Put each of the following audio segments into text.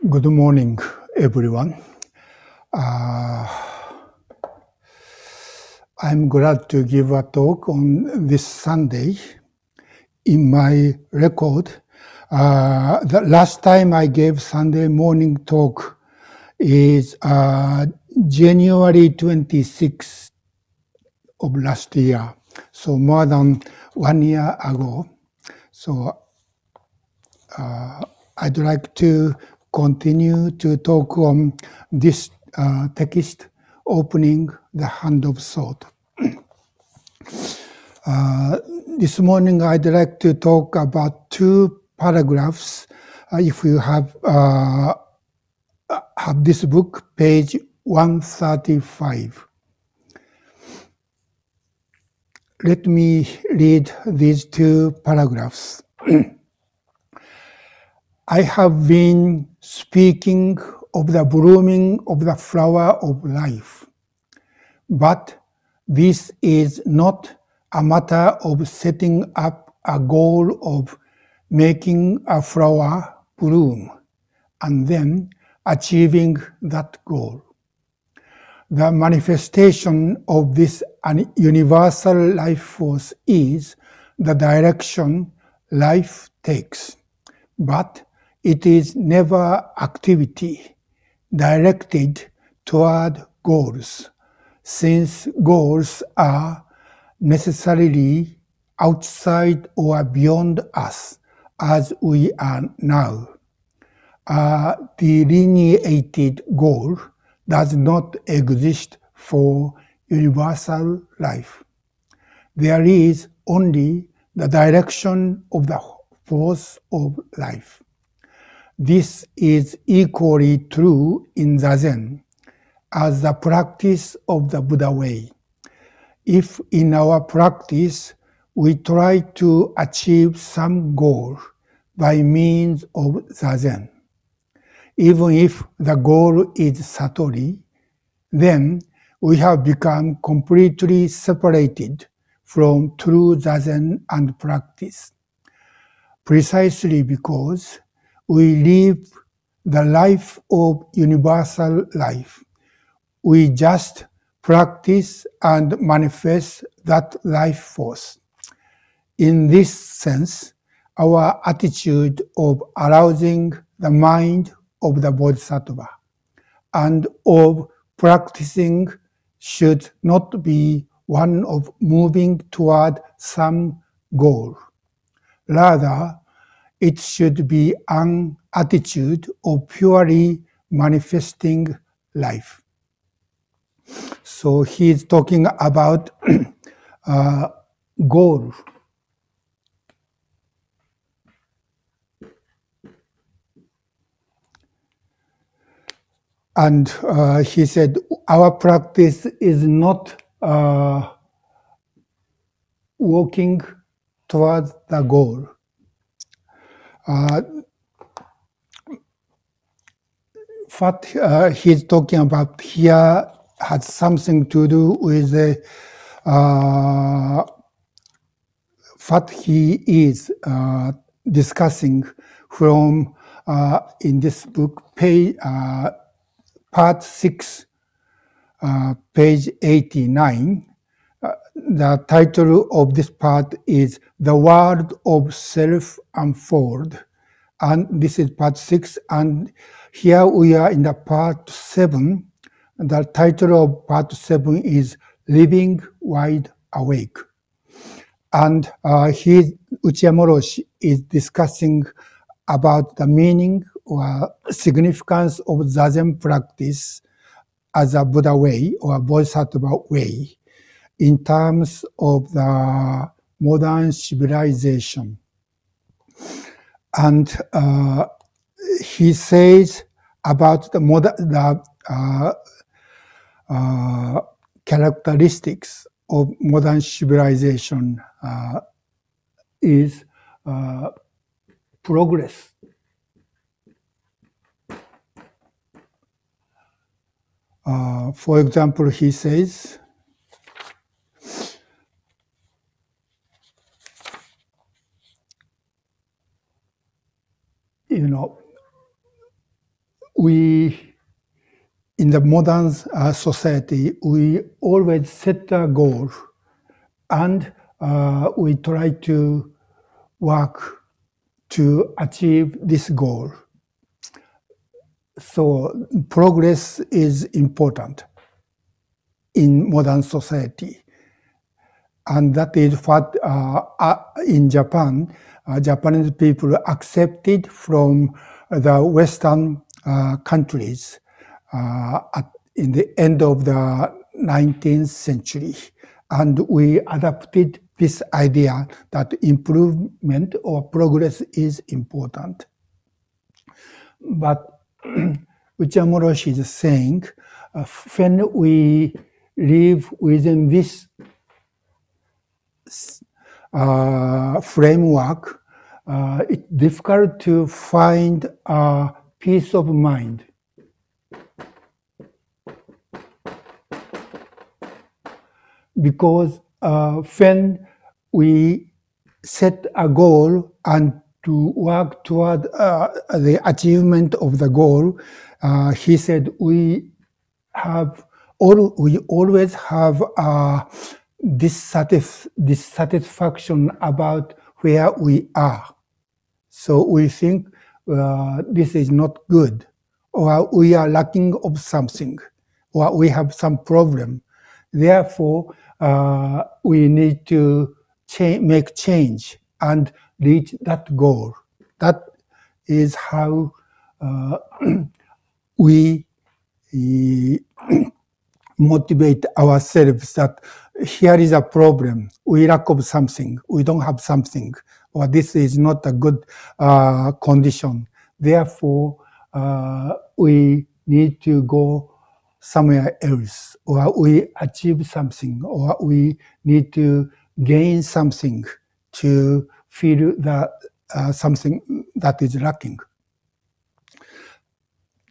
Good morning, everyone. Uh, I'm glad to give a talk on this Sunday. In my record, the last time I gave Sunday morning talk is January 26th of last year, so more than 1 year ago. So I'd like to continue to talk on this text opening the hand of thought. This morning I'd like to talk about two paragraphs. If you have this book, page 135. Let me read these two paragraphs. I have been speaking of the blooming of the flower of life, but this is not a matter of setting up a goal of making a flower bloom and then achieving that goal. The manifestation of this universal life force is the direction life takes, but it is never activity directed toward goals, since goals are necessarily outside or beyond us as we are now. A delineated goal does not exist for universal life. There is only the direction of the force of life. This is equally true in Zazen as the practice of the Buddha way. If in our practice we try to achieve some goal by means of Zazen, even if the goal is Satori, then we have become completely separated from true Zazen and practice, precisely because we live the life of universal life. We just practice and manifest that life force. In this sense, our attitude of arousing the mind of the Bodhisattva and of practicing should not be one of moving toward some goal. Rather, it should be an attitude of purely manifesting life. So he's talking about goal. And he said, our practice is not walking towards the goal. What he's talking about here has something to do with what he is discussing from in this book, part 6, page 89. The title of this part is The World of Self Unfold. And this is part 6. And here we are in the part 7. The title of part 7 is Living Wide Awake. And Okumura Rōshi is discussing about the meaning or significance of Zazen practice as a Buddha way or Bodhisattva way in terms of the modern civilization. And he says about the characteristics of modern civilization is progress. For example, he says, in the modern society, we always set a goal and we try to work to achieve this goal. So progress is important in modern society. And that is what in Japan, Japanese people accepted from the Western countries in the end of the 19th century. And we adopted this idea that improvement or progress is important. But Okumura Rōshi is saying, when we live within this framework, it's difficult to find a peace of mind. Because when we set a goal and to work toward the achievement of the goal, he said we always have dissatisfaction about where we are. So we think this is not good, or we are lacking of something, or we have some problem. Therefore, we need to make change and reach that goal. That is how we motivate ourselves that here is a problem, we lack of something, we don't have something, or this is not a good condition. Therefore, we need to go somewhere else, or we achieve something, or we need to gain something to feel that something that is lacking.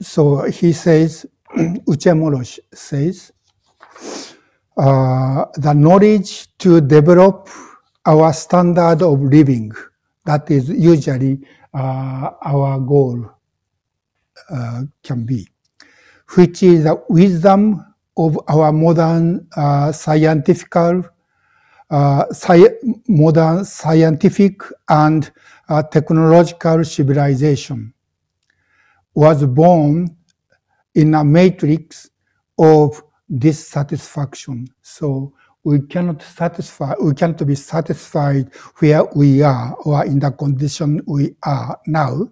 So he says, Okumura Rōshi says, the knowledge to develop our standard of living, that is usually our goal can be, which is the wisdom of our modern scientific and technological civilization, was born in a matrix of dissatisfaction. So we cannot be satisfied where we are or in the condition we are now.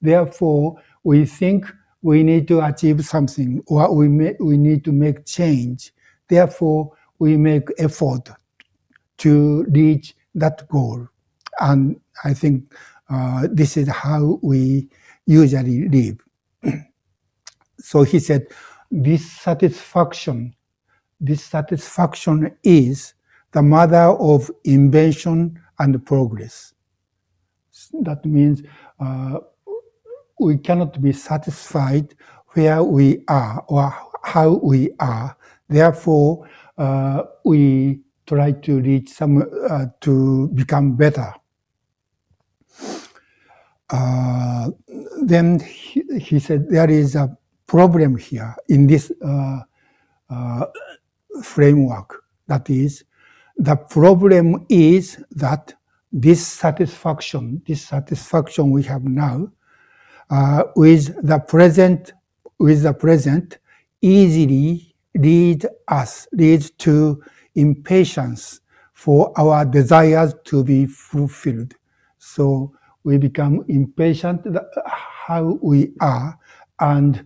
Therefore, we think we need to achieve something, or we need to make change. Therefore, we make effort to reach that goal. And I think this is how we usually live. So he said, dissatisfaction is the mother of invention and progress. That means we cannot be satisfied where we are or how we are. Therefore, we try to reach to become better. Then he said there is a problem here in this framework. That is, the problem is that this satisfaction we have now with the present easily leads to impatience for our desires to be fulfilled. So we become impatient how we are, and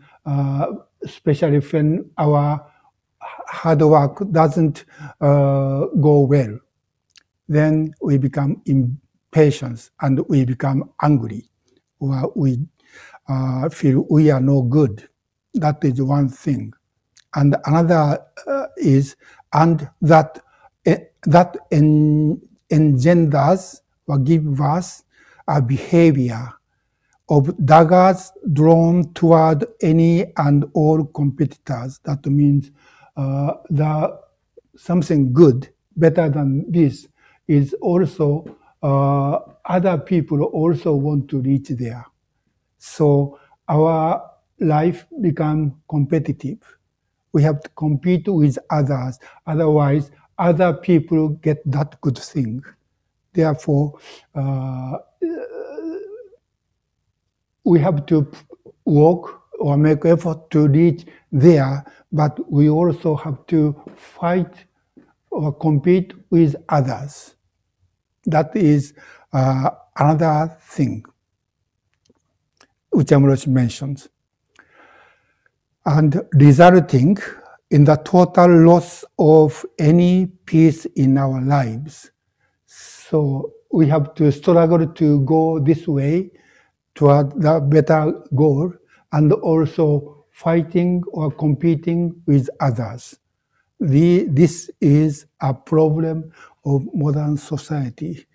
especially when our hard work doesn't go well, then we become impatient and we become angry, or we feel we are no good. That is one thing. And another is, and that engenders or gives us a behavior of daggers drawn toward any and all competitors. That means something good, better than this, is also other people also want to reach there. So our life become competitive. We have to compete with others. Otherwise, other people get that good thing. Therefore, we have to work or make effort to reach there, but we also have to fight or compete with others. That is another thing Okumura Rōshi mentions. And resulting in the total loss of any peace in our lives. So we have to struggle to go this way toward the better goal, and also fighting or competing with others. This is a problem of modern society.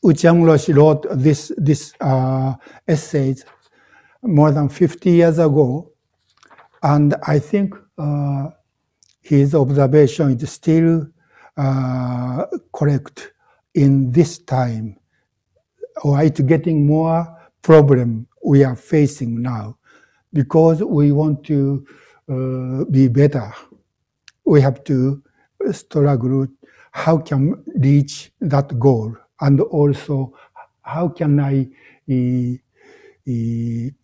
Okumura Rōshi wrote this essays more than 50 years ago, and I think his observation is still correct in this time, or it's getting more problem we are facing now, because we want to be better. We have to struggle how can reach that goal, and also how can I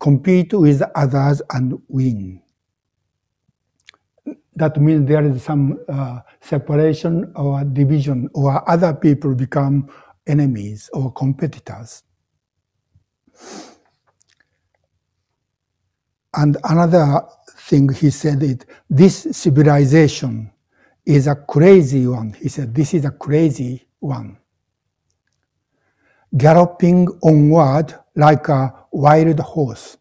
compete with others and win. That means there is some separation or division, or other people become enemies or competitors. And another thing he said is, this civilization is a crazy one. He said, this is a crazy one. Galloping onward like a wild horse.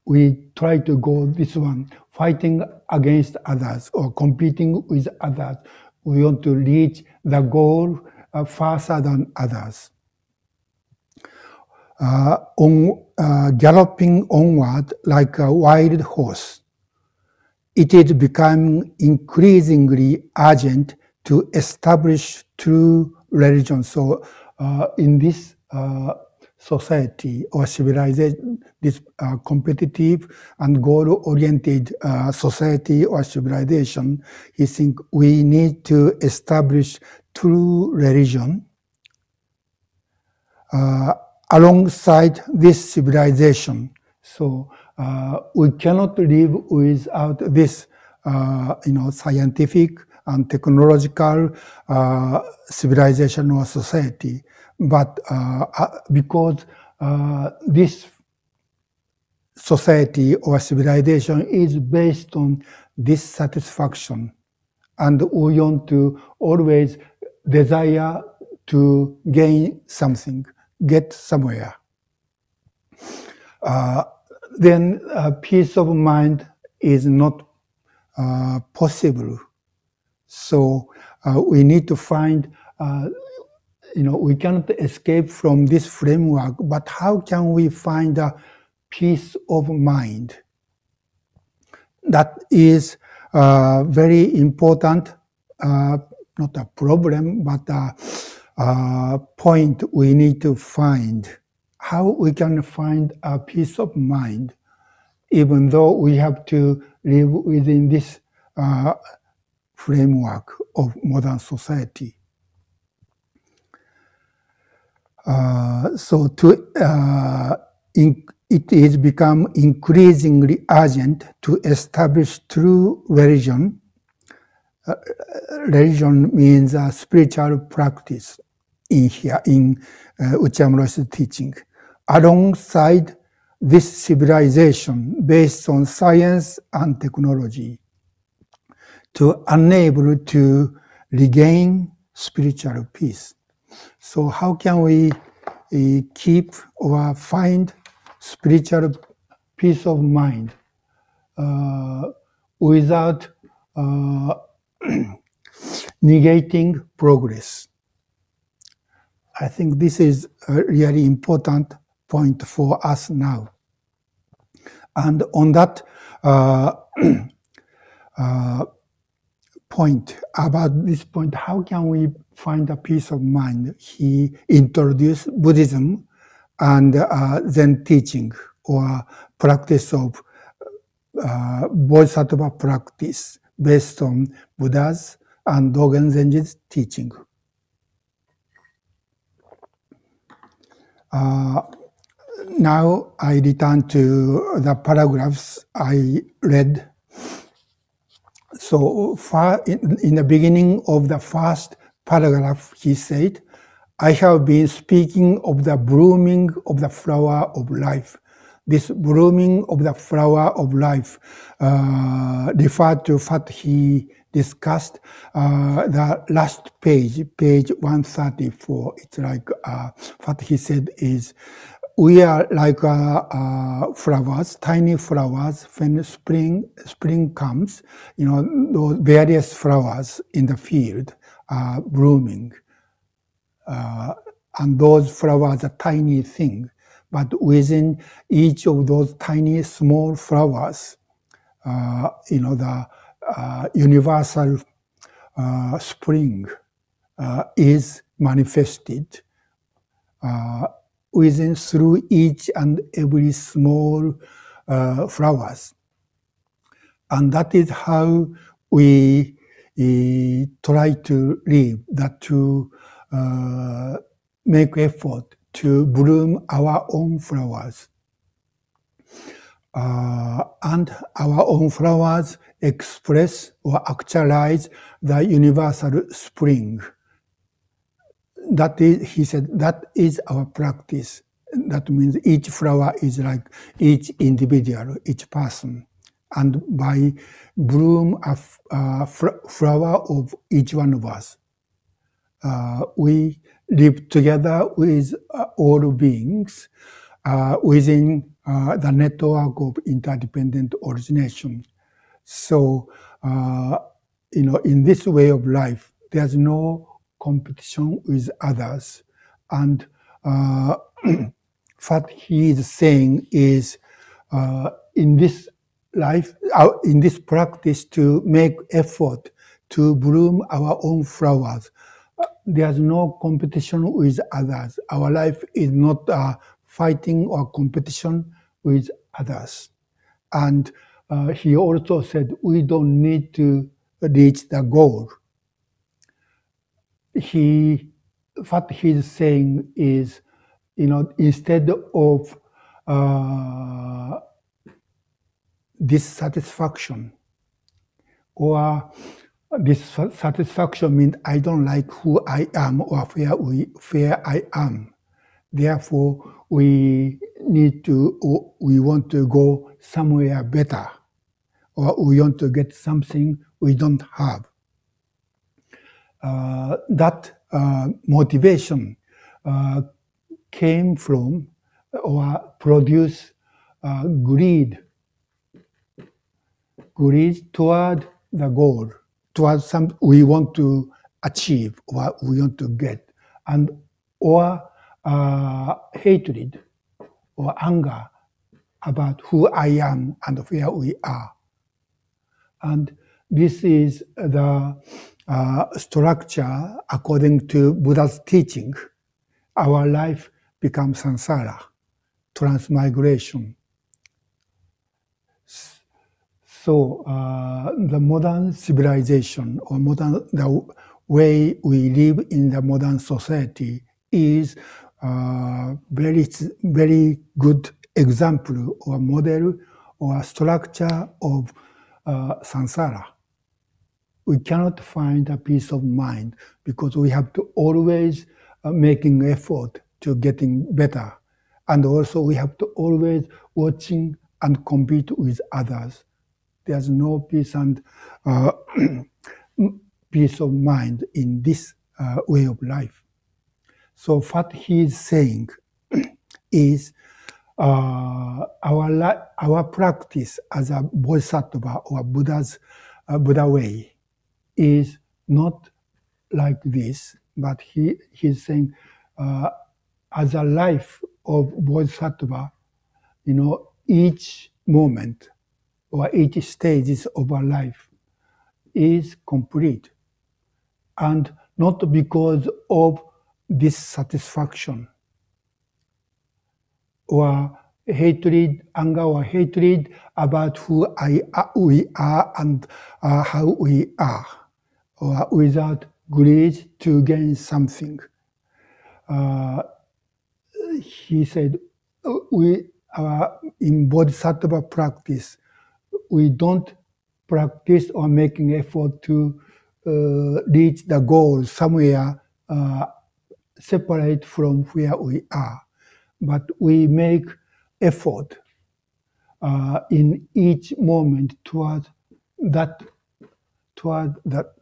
We try to go this one, fighting against others or competing with others. We want to reach the goal faster than others. Galloping onward like a wild horse. It is becoming increasingly urgent to establish true religion. So in this society or civilization, this competitive and goal-oriented society or civilization, he thinks we need to establish true religion alongside this civilization. So we cannot live without this, scientific and technological civilization or society. But because this society or civilization is based on dissatisfaction, and we want to always desire to gain something, get somewhere, then peace of mind is not possible. So we need to find, we cannot escape from this framework, but how can we find a peace of mind? That is very important, not a problem, but a point we need to find. How we can find a peace of mind, even though we have to live within this framework of modern society. So it is become increasingly urgent to establish true religion. Religion means a spiritual practice in Okumura Rōshi's teaching, alongside this civilization based on science and technology, to enable to regain spiritual peace. So how can we keep or find spiritual peace of mind without negating progress? I think this is a really important point for us now. And on that point, about this point, how can we find a peace of mind? He introduced Buddhism and Zen teaching, or practice of Bodhisattva practice based on Buddha's and Dogen Zenji's teaching. Now I return to the paragraphs I read. So far, in the beginning of the first paragraph, he said, I have been speaking of the blooming of the flower of life. This blooming of the flower of life referred to what he discussed the last page 134. It's like what he said is, we are like flowers, tiny flowers. When spring comes, those various flowers in the field are blooming. And those flowers are tiny things. But within each of those tiny small flowers, the universal spring is manifested through each and every small flowers. And that is how we try to live, that to make effort to bloom our own flowers. And our own flowers express or actualize the universal spring. That is, he said, that is our practice. That means each flower is like each individual, each person. And by bloom a flower of each one of us, we live together with all beings within the network of interdependent origination. So, in this way of life, there's no competition with others. And what he is saying is, in this life, in this practice, to make effort to bloom our own flowers, there's no competition with others. Our life is not fighting or competition with others. And he also said we don't need to reach the goal. What he's saying is, instead of dissatisfaction, or dissatisfaction means I don't like who I am or where I am. Therefore, we want to go somewhere better, or we want to get something we don't have. That motivation came from or produced greed toward the goal, towards some we want to achieve or we want to get, or hatred or anger about who I am and where we are. And this is the structure according to Buddha's teaching. Our life becomes samsara, transmigration. So the modern civilization, or the way we live in the modern society, is very, very good example or model or structure of samsara. We cannot find a peace of mind because we have to always making effort to getting better, and also we have to always watching and compete with others. There's no peace and peace of mind in this way of life. So what he is saying is our practice as a bodhisattva or Buddha way is not like this, but he's saying as a life of bodhisattva, each moment or each stages of our life is complete, and not because of dissatisfaction or hatred, anger or hatred about who we are and how we are, or without greed to gain something. He said, in Bodhisattva practice, we don't practice or making effort to reach the goal somewhere separate from where we are, but we make effort in each moment toward that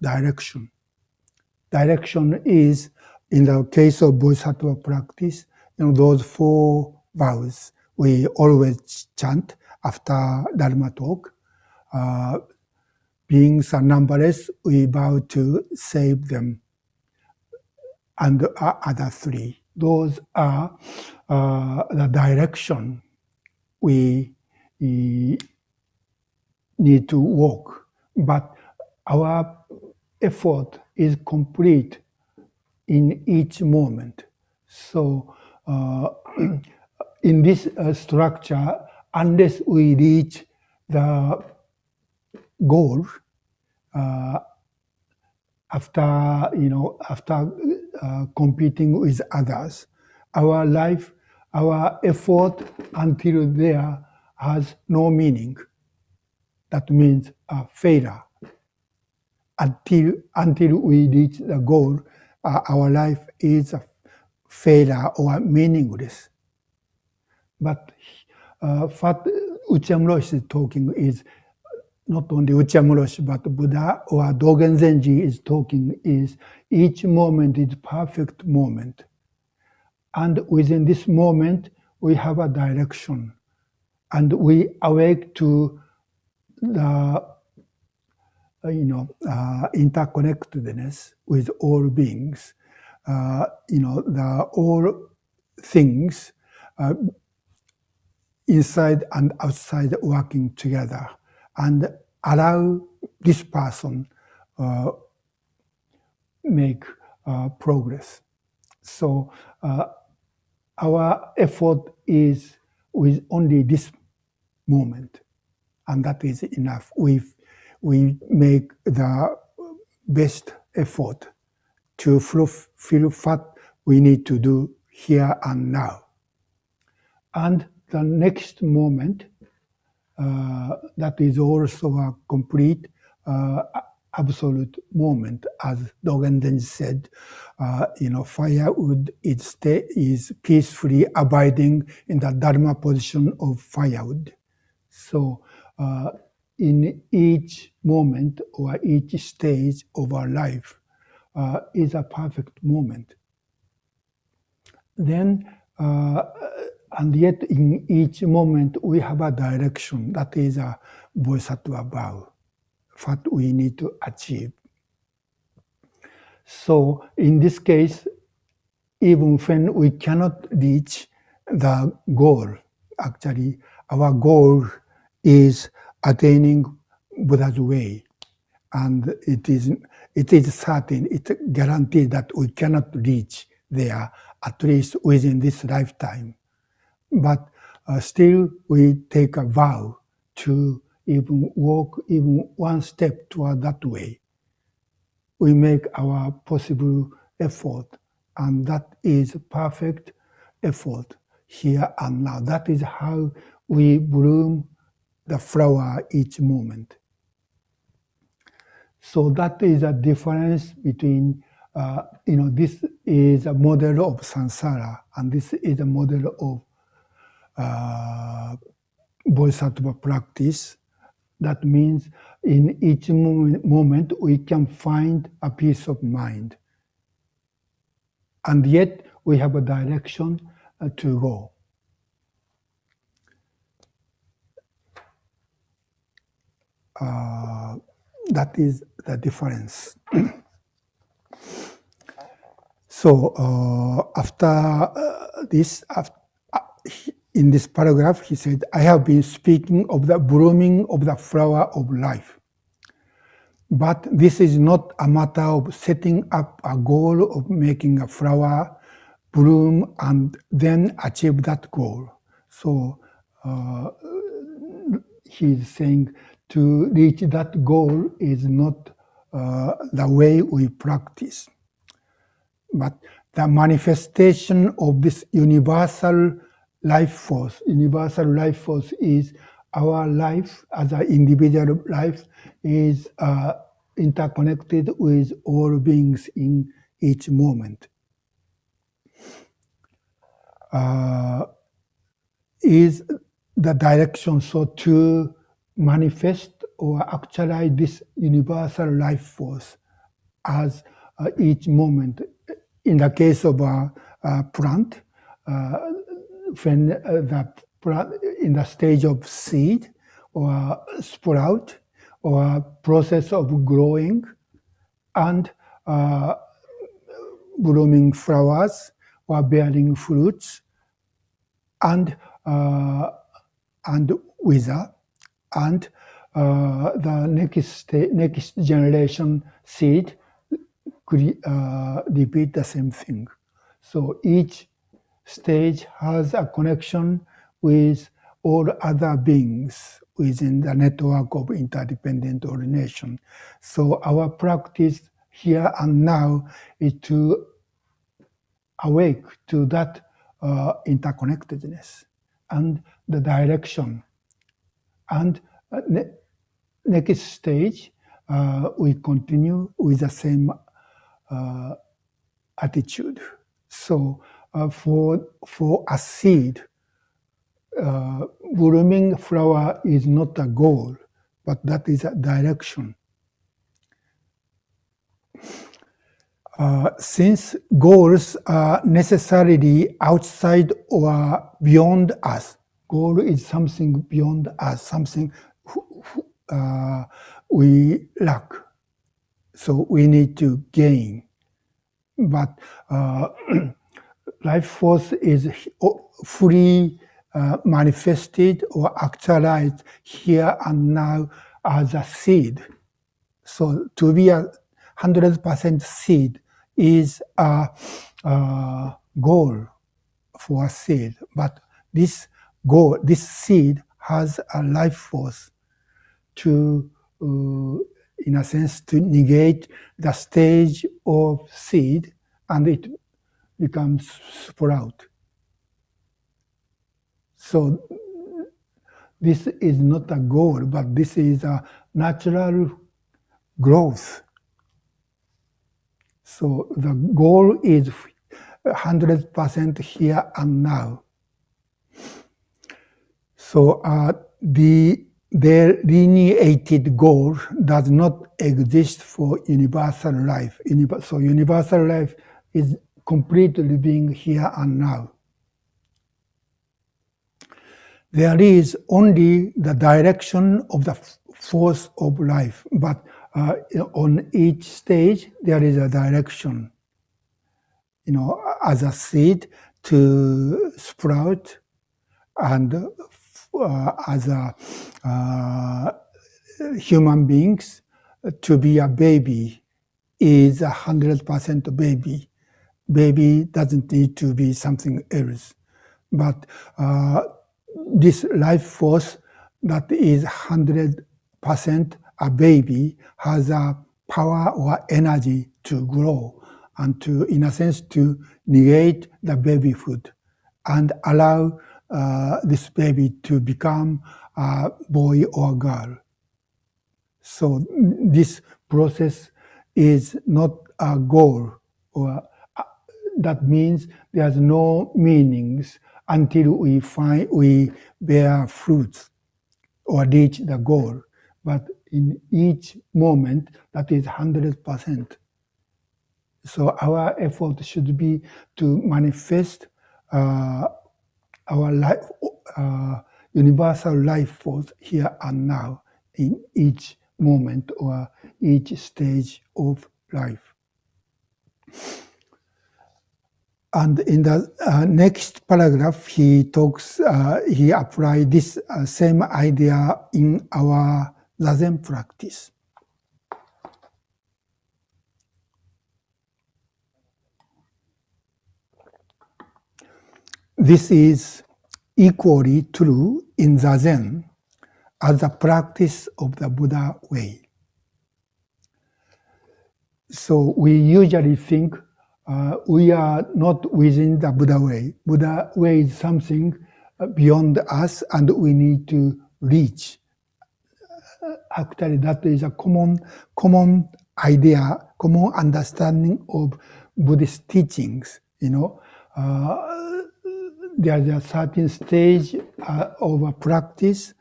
direction. Direction is, in the case of Bodhisattva practice, those 4 vows we always chant after Dharma talk. Beings are numberless, we vow to save them. And the other 3, those are the direction we need to walk. But our effort is complete in each moment. So in this structure, unless we reach the goal, after competing with others, our life, our effort until there has no meaning. That means a failure. Until we reach the goal, our life is a failure or meaningless. But what Uchiyama Roshi is talking is not only Uchiyama Roshi, but Buddha or Dogen Zenji is talking is each moment is perfect moment. And within this moment, we have a direction. And we awake to the interconnectedness with all beings. The all things inside and outside working together, and allow this person make progress. So our effort is with only this moment, and that is enough. We make the best effort to fulfill what we need to do here and now. And the next moment, that is also a complete absolute moment, as Dogen Zenji said. Firewood is peacefully abiding in the Dharma position of firewood. So in each moment or each stage of our life is a perfect moment. Then, and yet in each moment we have a direction, that is a Bodhisattva vow, what we need to achieve. So in this case, even when we cannot reach the goal, actually our goal is attaining Buddha's way. And it is certain, it's guaranteed that we cannot reach there, at least within this lifetime. But still we take a vow to even walk even one step toward that way. We make our possible effort, and that is perfect effort here and now. That is how we bloom the flower each moment. So that is a difference between, this is a model of samsara, and this is a model of Bodhisattva practice. That means in each moment we can find a peace of mind. And yet we have a direction to go. That is the difference. So after this, in this paragraph, he said, I have been speaking of the blooming of the flower of life. But this is not a matter of setting up a goal of making a flower bloom and then achieve that goal. So he's saying to reach that goal is not the way we practice, but the manifestation of this universal life force. Universal life force is our life as an individual life is interconnected with all beings in each moment. Is the direction so to manifest or actualize this universal life force as each moment. In the case of a plant, when the plant in the stage of seed or sprout or process of growing and blooming flowers or bearing fruits and wither, and the next generation seed repeat the same thing. So each stage has a connection with all other beings within the network of interdependent ordination. So our practice here and now is to awake to that interconnectedness and the direction. And next stage, we continue with the same attitude. So for a seed, blooming flower is not a goal, but that is a direction. Since goals are necessarily outside or beyond us, goal is something beyond us, something we lack. So we need to gain. But life force is fully manifested or actualized here and now as a seed. So to be a 100% seed is a goal for a seed. But this goal, this seed has a life force to, in a sense, to negate the stage of seed, and it becomes sprout. So this is not a goal, but this is a natural growth. So the goal is 100% here and now. So the delineated goal does not exist for universal life. So universal life is completely being here and now. There is only the direction of the force of life, but on each stage there is a direction. As a seed to sprout, and as a human beings to be a baby is 100% baby. Baby doesn't need to be something else, but this life force that is 100% a baby has a power or energy to grow and to, in a sense, to negate the babyhood and allow this baby to become a boy or girl. So this process is not a goal, or that means there's no meanings until we bear fruits or reach the goal. But in each moment, that is 100%. So our effort should be to manifest our life, universal life force here and now in each moment or each stage of life. And in the next paragraph, he applied this same idea in our Zazen practice. This is equally true in Zazen as a practice of the Buddha way. So we usually think we are not within the Buddha way. Buddha way is something beyond us and we need to reach. Actually, that is a common idea, common understanding of Buddhist teachings. There's a certain stage of a practice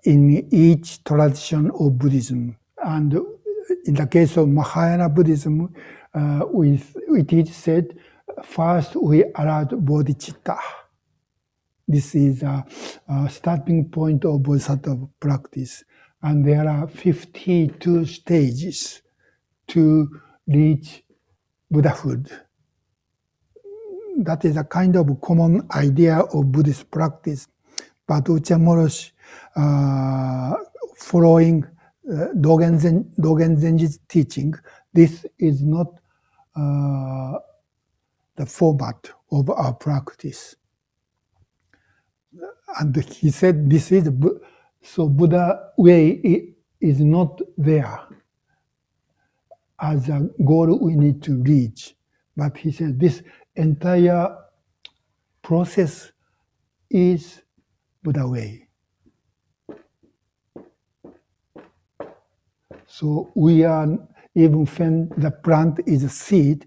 in each tradition of Buddhism. And in the case of Mahayana Buddhism, it is said, first we arouse bodhicitta. This is a starting point of bodhisattva practice. And there are 52 stages to reach Buddhahood. That is a kind of common idea of Buddhist practice. But Okumura Rōshi, following Dogen Zenji's teaching, this is not the format of our practice. And he said this is, so Buddha way is not there as a goal we need to reach. But he said this entire process is Buddha way. So we are, even when the plant is a seed,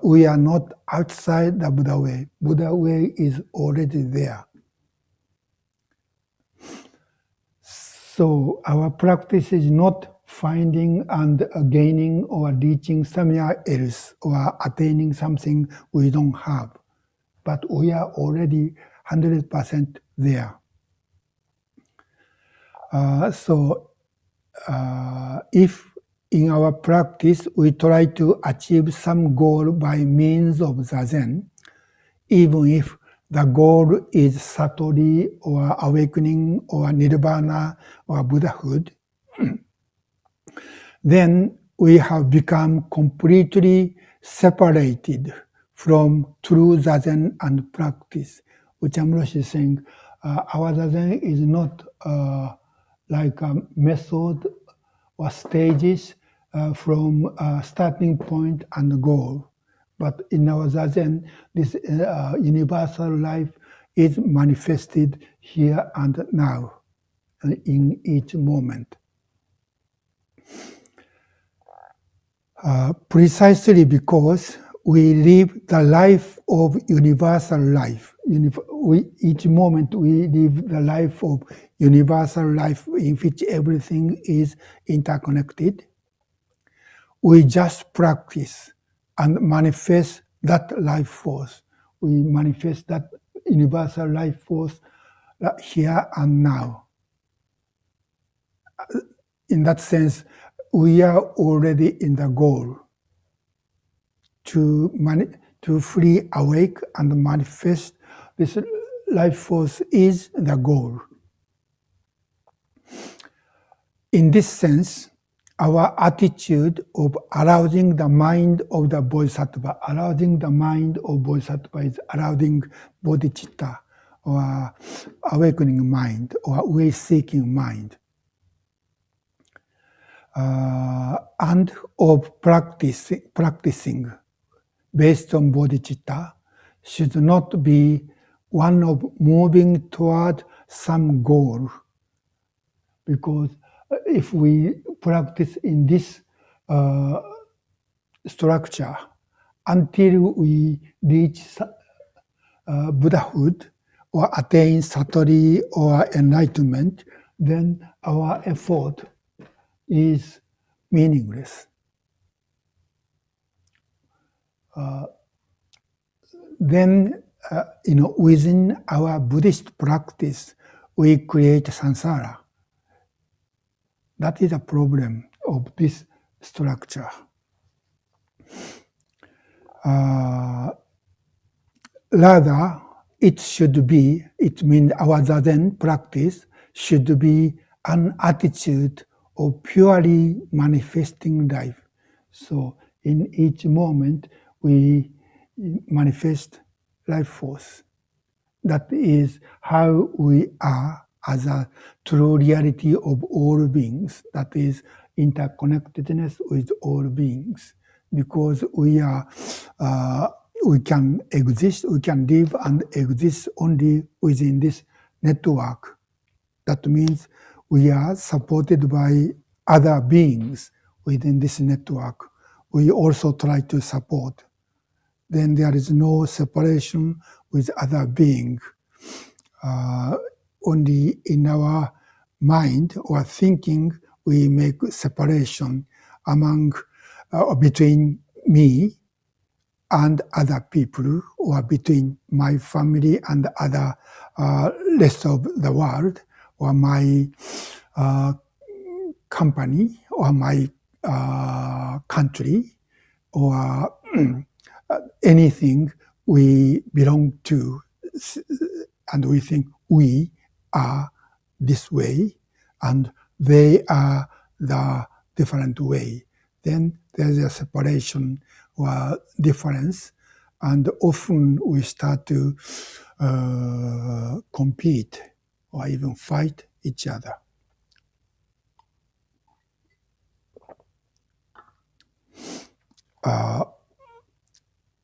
we are not outside the Buddha way. Buddha way is already there. So our practice is not finding and gaining or reaching somewhere else or attaining something we don't have. But we are already 100% there. If in our practice we try to achieve some goal by means of Zazen, even if the goal is Satori or awakening or Nirvana or Buddhahood, then we have become completely separated from true Zazen and practice. Okumura Rōshi is saying, our Zazen is not like a method or stages from starting point and goal. But in our Zazen, this universal life is manifested here and now, in each moment. Precisely because we live the life of universal life. Each moment we live the life of universal life in which everything is interconnected. We just practice and manifest that life force. We manifest that universal life force here and now. In that sense, we are already in the goal to fully awake and manifest this life force is the goal. In this sense, our attitude of arousing the mind of the bodhisattva, arousing the mind of bodhisattva is arousing bodhicitta, or awakening mind, or way-seeking mind. And of practicing based on bodhicitta should not be one of moving toward some goal. Because if we practice in this structure until we reach Buddhahood or attain Satori or enlightenment, then our effort is meaningless. Then, within our Buddhist practice, we create samsara. That is a problem of this structure. Rather, it means our Zazen practice should be an attitude of purely manifesting life. So in each moment, we manifest life force. That is how we are as a true reality of all beings. That is interconnectedness with all beings. Because we are, we can exist, we can live and exist only within this network. That means we are supported by other beings within this network. We also try to support. Then there is no separation with other being. Only in our mind or thinking we make separation among between me and other people, or between my family and other rest of the world, or my company, or my country, or anything we belong to, and we think we are this way and they are the different way. Then there's a separation or difference, and often we start to compete or even fight each other.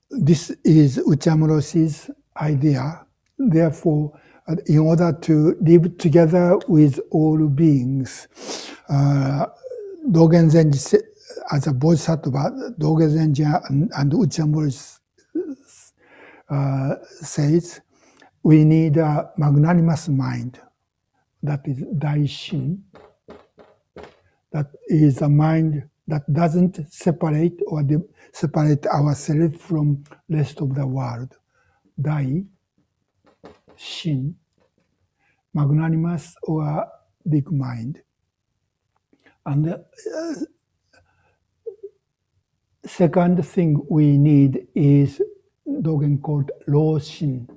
This is Okumura Rōshi's idea. Therefore, in order to live together with all beings, Dogen Zenji, as a bodhisattva, Dogen Zenji and Okumura says, we need a magnanimous mind. That is Daishin. That is a mind that doesn't separate or separate ourselves from rest of the world. Dai, Shin, magnanimous or big mind. And the second thing we need is Dogen called Rōshin.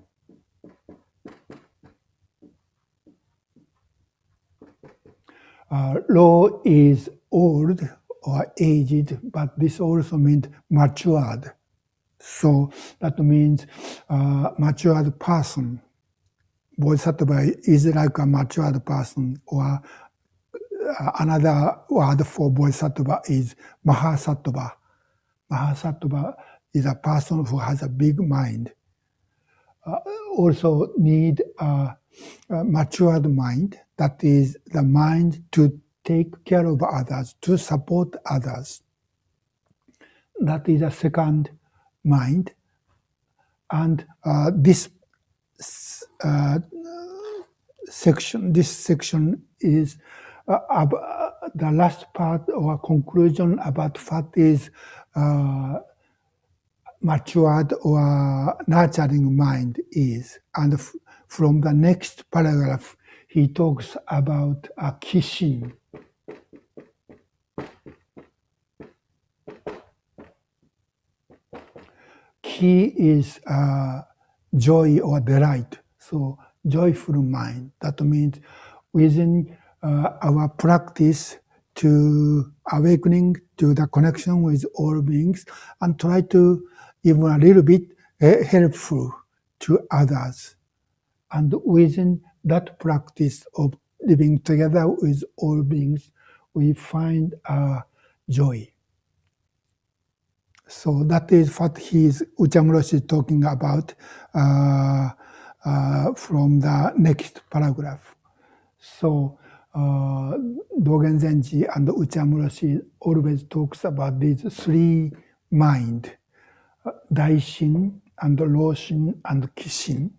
Rō is old or aged, but this also means matured. So that means matured person. Bodhisattva is like a matured person, or another word for Bodhisattva is Mahasattva. Mahasattva is a person who has a big mind. Also need a matured mind, that is the mind to take care of others, to support others. That is a second mind. And this section is the last part or conclusion about what is matured or nurturing mind is. And from the next paragraph, he talks about a kishin. Ki is joy or delight. So joyful mind. That means within our practice to awakening to the connection with all beings, and try to even a little bit helpful to others. And within that practice of living together with all beings, we find joy. So that is what Okumura Rōshi is talking about from the next paragraph. So Dogen Zenji and Okumura Rōshi always talks about these three mind, Daishin and Rōshin and Kishin,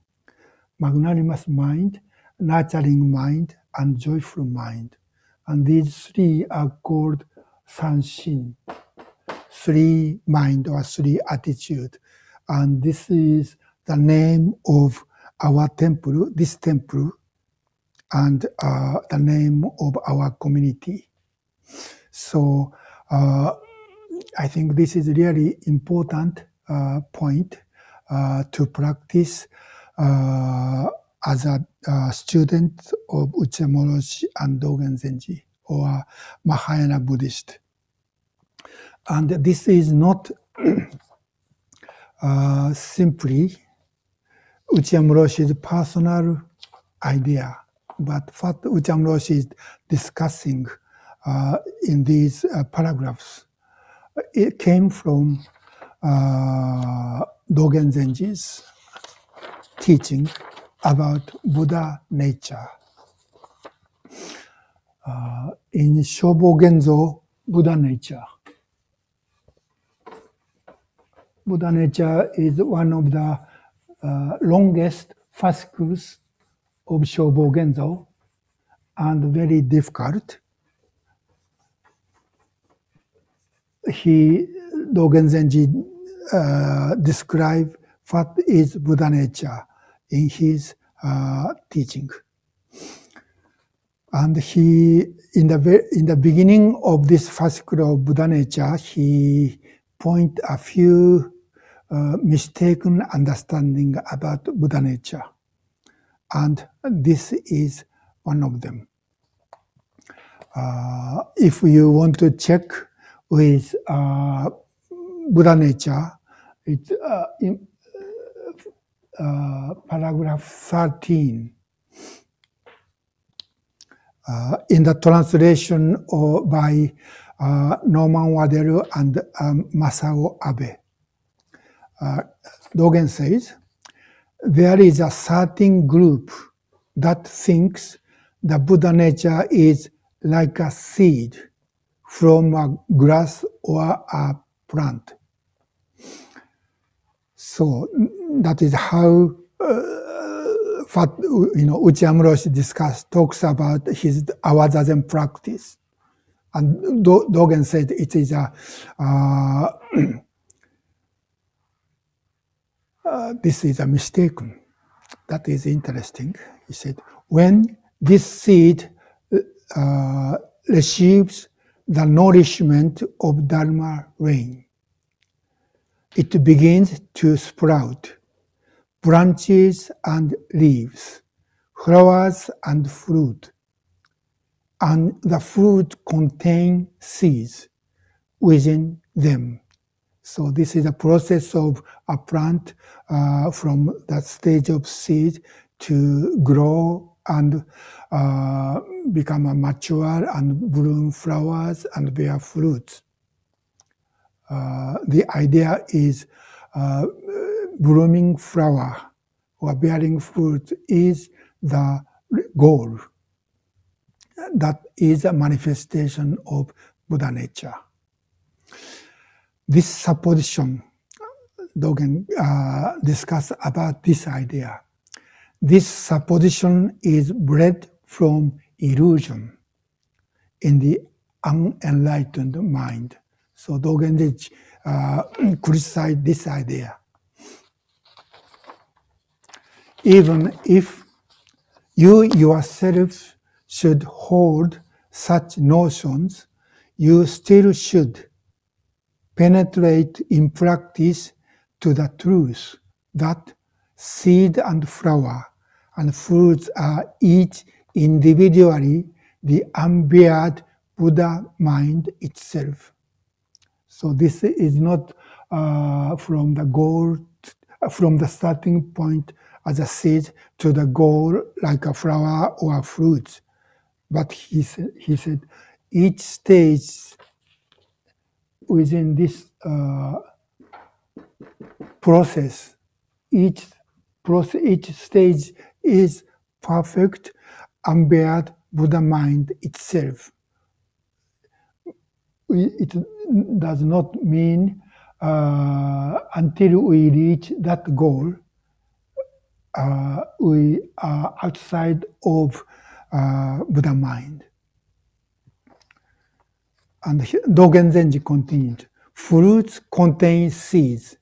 magnanimous mind, nurturing mind, and joyful mind. And these three are called Sanshin, three mind or three attitude. And this is the name of our temple, this temple, and the name of our community. So I think this is really important point to practice as a student of Okumura Rōshi and Dogen Zenji, or Mahayana Buddhist. And this is not simply Okumura Rōshi's personal idea, but what Okumura Rōshi is discussing in these paragraphs, it came from Dogen Zenji's teaching about Buddha nature. In Shobo Genzo, Buddha nature. Buddha nature is one of the longest fascicles of Shobo Genzo and very difficult. Dogen Zenji described what is Buddha nature in his teaching. And in the beginning of this fascicle of Buddha nature, he pointed a few mistaken understanding about Buddha nature. And this is one of them. If you want to check with Buddha nature, it's in paragraph 13. In the translation by Norman Waddell and Masao Abe, Dogen says, there is a certain group that thinks the Buddha nature is like a seed from a grass or a plant. So that is how what Okumura Rōshi talks about our Zazen practice, and Dogen said it is this is a mistaken. That is interesting. He said, when this seed receives the nourishment of Dharma rain, it begins to sprout branches and leaves, flowers and fruit, and the fruit contain seeds within them. So this is a process of a plant from that stage of seed to grow and become a mature and bloom flowers and bear fruits. The idea is blooming flower or bearing fruit is the goal. That is a manifestation of Buddha nature. This supposition, Dogen discussed about this idea. This supposition is bred from illusion in the unenlightened mind. So Dogen criticized this idea. Even if you yourself should hold such notions, you still should penetrate in practice to the truth that seed and flower and fruits are each individually the unbared Buddha mind itself. So this is not from the goal, from the starting point as a seed to the goal like a flower or a fruit. But he said each stage within this process, each stage is perfect, unbared Buddha mind itself. It does not mean until we reach that goal, we are outside of Buddha mind. And Dogen Zenji continued, fruits contain seeds,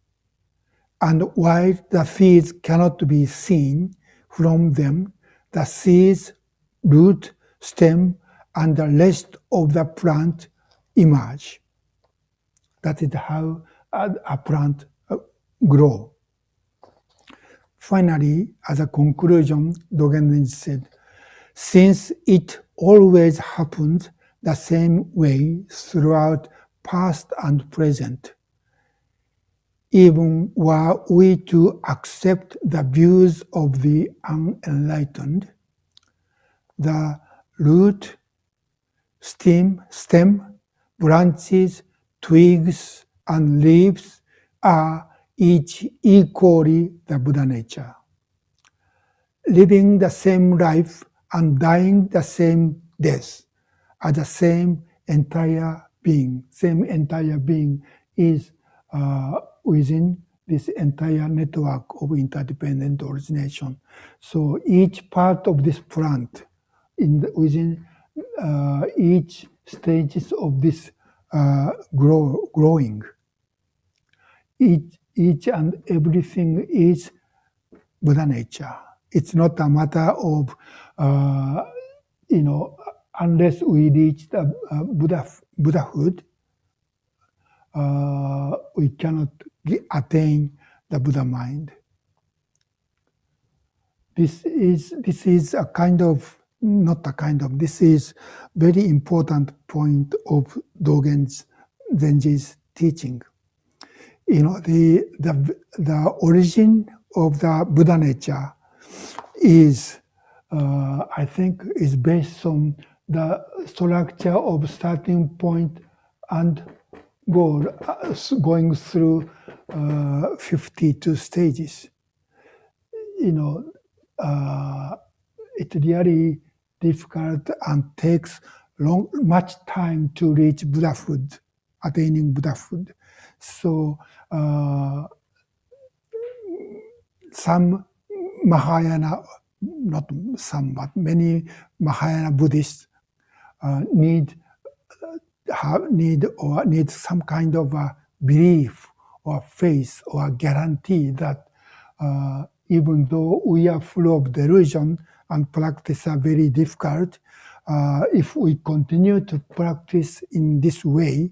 and while the seeds cannot be seen from them, the seeds, root, stem, and the rest of the plant emerge. That is how a plant grows. Finally, as a conclusion, Dogen Zenji said, since it always happens the same way throughout past and present, even were we to accept the views of the unenlightened, the root, stem, branches, twigs, and leaves are each equally the Buddha nature. Living the same life and dying the same death are the same entire being. Same entire being is within this entire network of interdependent origination. So each part of this plant within each stages of this growing, each and everything is Buddha nature. It's not a matter of, unless we reach the Buddhahood, we cannot attain the Buddha mind. This is a kind of, not a kind of, this is very important point of Dogen Zenji's teaching. The origin of the Buddha nature is, I think, is based on the structure of starting point and goal, going through 52 stages. It's really difficult and takes much time to reach Buddhahood, attaining Buddhahood. So some Mahayana, not some, but many Mahayana Buddhists need some kind of a belief or faith or guarantee that even though we are full of delusion and practice are very difficult, if we continue to practice in this way,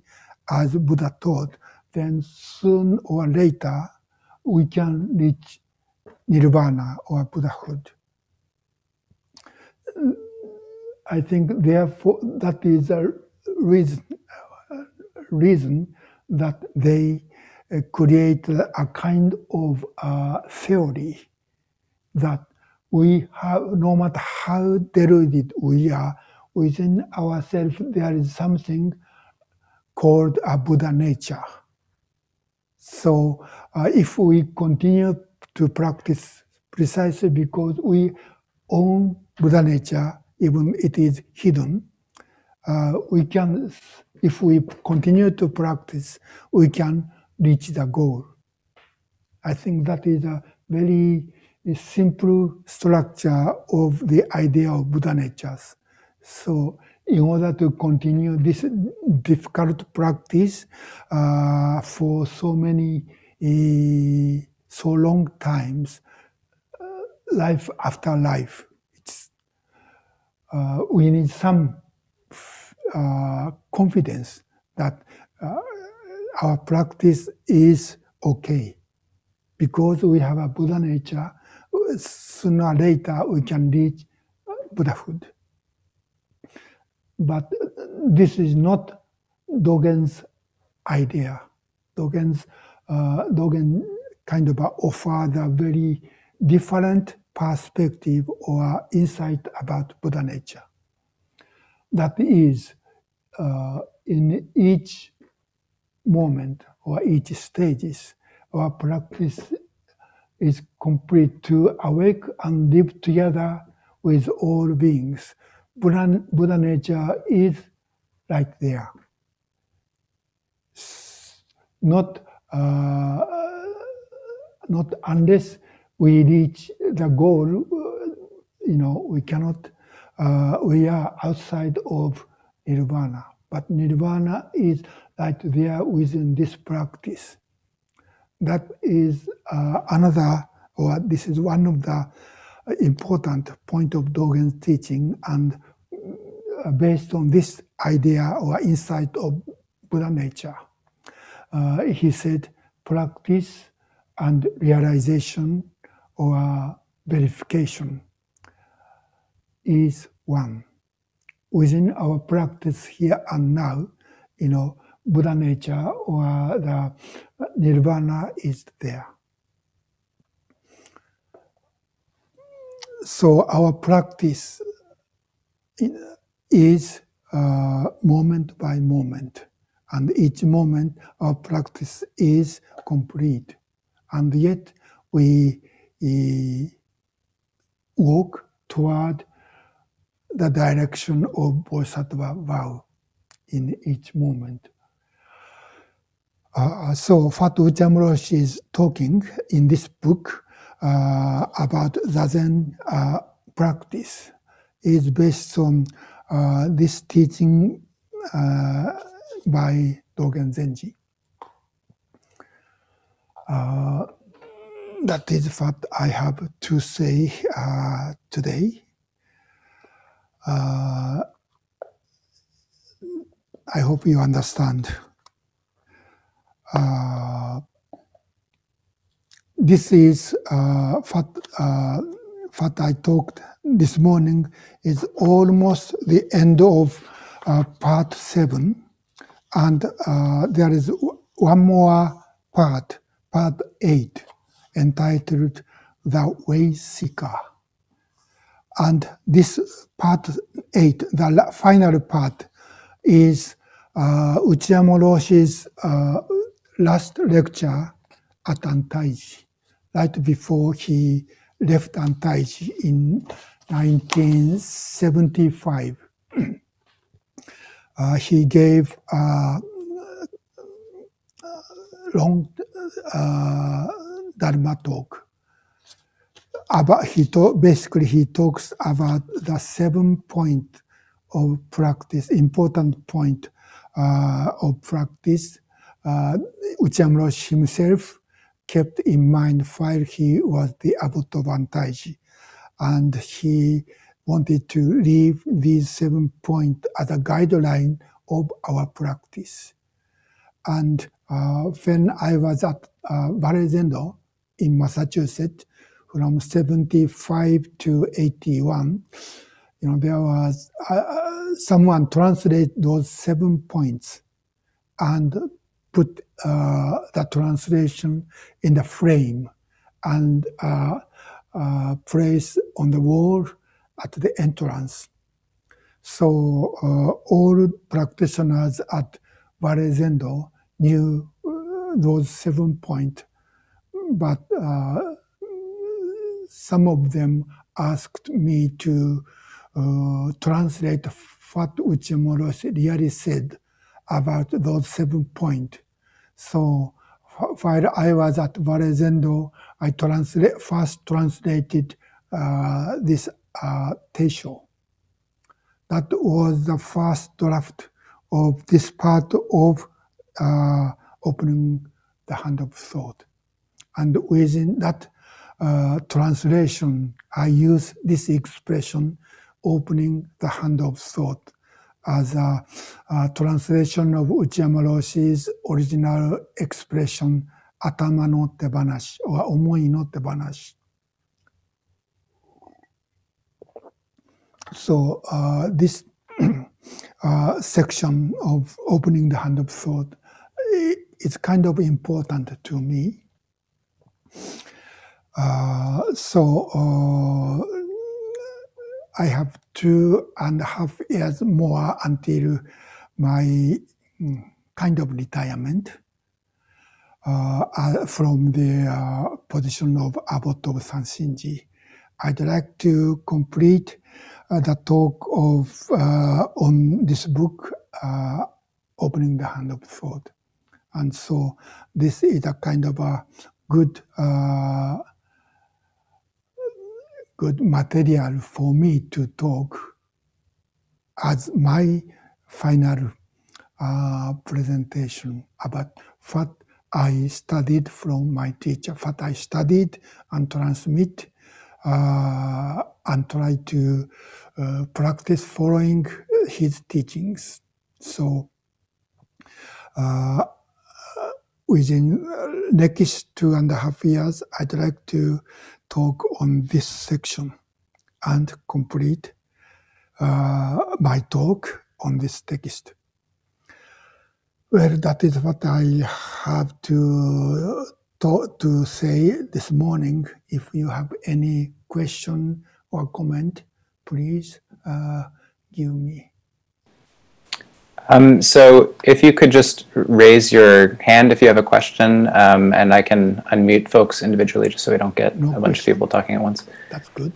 as Buddha taught, then soon or later we can reach nirvana or Buddhahood. I think therefore that is a reason that they create a kind of theory that we have, no matter how deluded we are, within ourselves there is something called a Buddha nature. So if we continue to practice precisely because we own Buddha nature, even it is hidden, we can, if we continue to practice, we can reach the goal. I think that is a very simple structure of the idea of Buddha natures. So in order to continue this difficult practice for so many, so long times, life after life, we need some confidence that our practice is okay. Because we have a Buddha nature, sooner or later we can reach Buddhahood. But this is not Dogen's idea. Dogen kind of offer the very different perspective or insight about Buddha nature. That is, in each moment or each stages, our practice is complete to awake and live together with all beings. Buddha nature is right there. Not unless we reach the goal, we cannot, we are outside of nirvana. But nirvana is right there within this practice. That is another, or this is one of the important point of Dogen's teaching, and based on this idea or insight of Buddha nature, he said practice and realization or verification is one. Within our practice here and now, Buddha nature or the nirvana is there. So our practice is moment by moment, and each moment our practice is complete, and yet we walk toward the direction of Bodhisattva vow in each moment. So what Okumura Rōshi is talking in this book about Zazen practice is based on this teaching by Dogen Zenji. That is what I have to say today. I hope you understand. This is what I talked this morning is almost the end of part 7, and there is one more part 8, entitled The Way Seeker. And this part 8, the final part, is Okumura Rōshi's last lecture at Antaiji, right before he left Antaiji in 1975. He gave a long Dharma talk. He talks about the 7 points of practice, important point of practice. Okumura Rōshi himself kept in mind while he was the abbot of Antaiji, and he wanted to leave these 7 points as a guideline of our practice. And when I was at Varezendo in Massachusetts, from 75 to 81, there was someone translate those 7 points and put the translation in the frame and place on the wall at the entrance. So all practitioners at Varezendo knew those 7 points, but some of them asked me to translate what Okumura Rōshi really said about those 7 points. So while I was at Varezendo, I first translated this Teisho. That was the first draft of this part of opening the hand of thought. And within that translation, I use this expression, opening the hand of thought, as a translation of Okumura Rōshi's original expression, atama no tebanashi, or omoi no tebanashi. So this section of opening the hand of thought is kind of important to me. I have 2.5 years more until my kind of retirement from the position of abbot of Sanshinji. I'd like to complete the talk of on this book, Opening the Hand of Thought. And so this is a kind of a good material for me to talk as my final presentation about what I studied from my teacher, what I studied and transmit and try to practice following his teachings. So within next 2.5 years, I'd like to talk on this section and complete my talk on this text. Well, that is what I have to say this morning. If you have any question or comment, please give me. So if you could just raise your hand if you have a question, and I can unmute folks individually just so we don't get a bunch of people talking at once. That's good.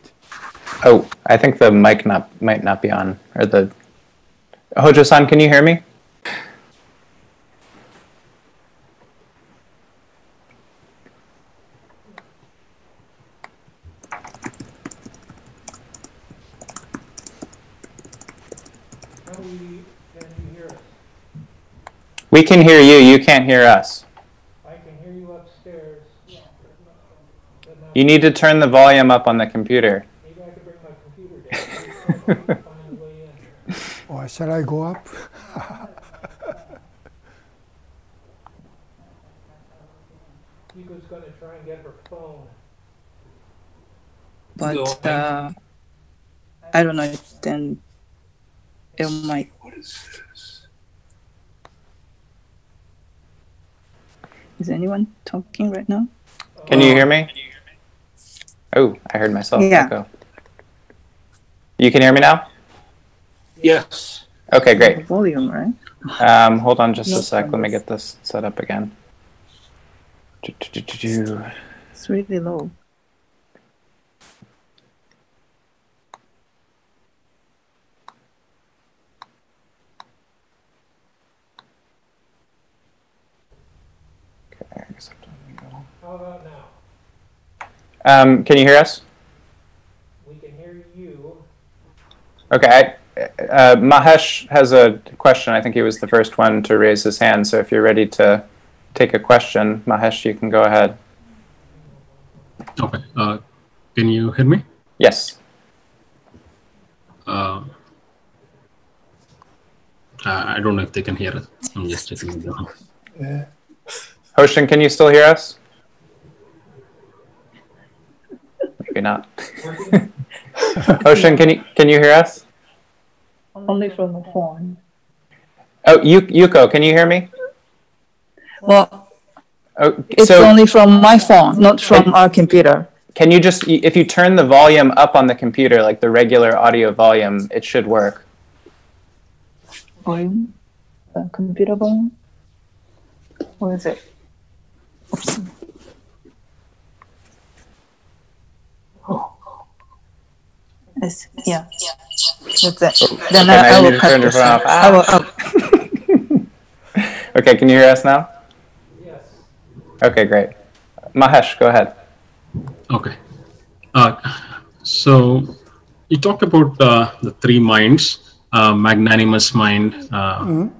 Oh, I think the mic might not be on, or the... Hojo-san, can you hear me? We can hear you. You can't hear us. I can hear you upstairs. You need to turn the volume up on the computer. Maybe I could bring my computer down. Find a way in. Or shall I go up? Yuko's going to try and get her phone. But I don't know if then it might. What is this? Is anyone talking right now? Can you hear me? Oh, I heard myself echo. You can hear me now? Yes. Okay, great. The volume, right? Hold on just a sec. Let me get this set up again. It's really low. How about now? Can you hear us? We can hear you. Okay. Mahesh has a question. I think he was the first one to raise his hand. So if you're ready to take a question, Mahesh, you can go ahead. Okay. Can you hear me? Yes. I don't know if they can hear us. I'm just checking it out. Hoshin, can you still hear us? Maybe not. Hoshin, can you hear us? Only from the phone. Oh, Yuko, can you hear me? Well, it's so only from my phone, not from our computer. Can you just, if you turn the volume up on the computer, like the regular audio volume, it should work. Volume? Computer volume? What is it? Oops. Oh. Yeah. That's it. Then I will cut this off. I will. Okay, can you hear us now? Yes. Okay, great. Mahesh, go ahead. Okay. So you talked about the three minds, magnanimous mind. Oh,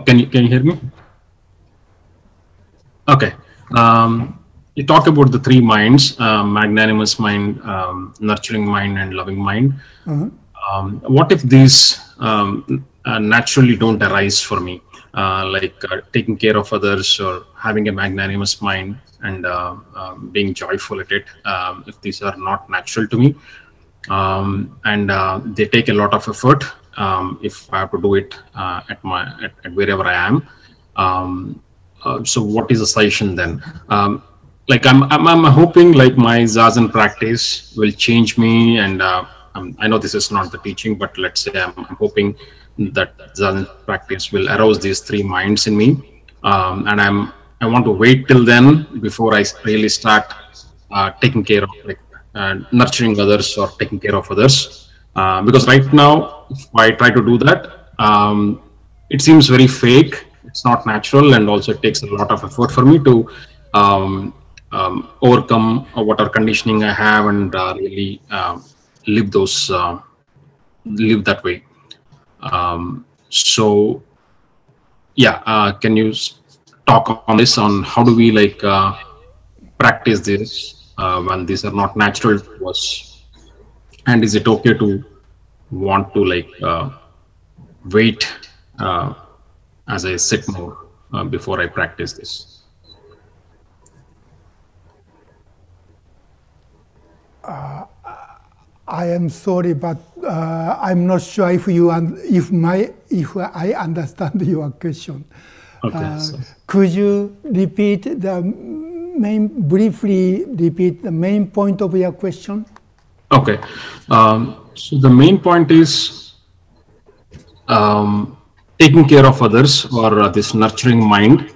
can you hear me? Okay. You talk about the three minds, magnanimous mind, nurturing mind, and loving mind. What if these naturally don't arise for me, like taking care of others or having a magnanimous mind and being joyful at it, if these are not natural to me, and they take a lot of effort if I have to do it at wherever I am. So what is the solution then? Like I'm hoping like my Zazen practice will change me, and I know this is not the teaching, but let's say I'm hoping that Zazen practice will arouse these three minds in me, and I want to wait till then before I really start taking care of, like, nurturing others or taking care of others, because right now if I try to do that, it seems very fake. It's not natural, and also it takes a lot of effort for me to overcome whatever conditioning I have and really live that way. So yeah, can you talk on this, on how do we like practice this when these are not natural to us, and is it okay to want to like wait as I sit more before I practice this? I am sorry, but I'm not sure if I understand your question. Okay. Could you briefly repeat the main point of your question? Okay. So the main point is taking care of others, or this nurturing mind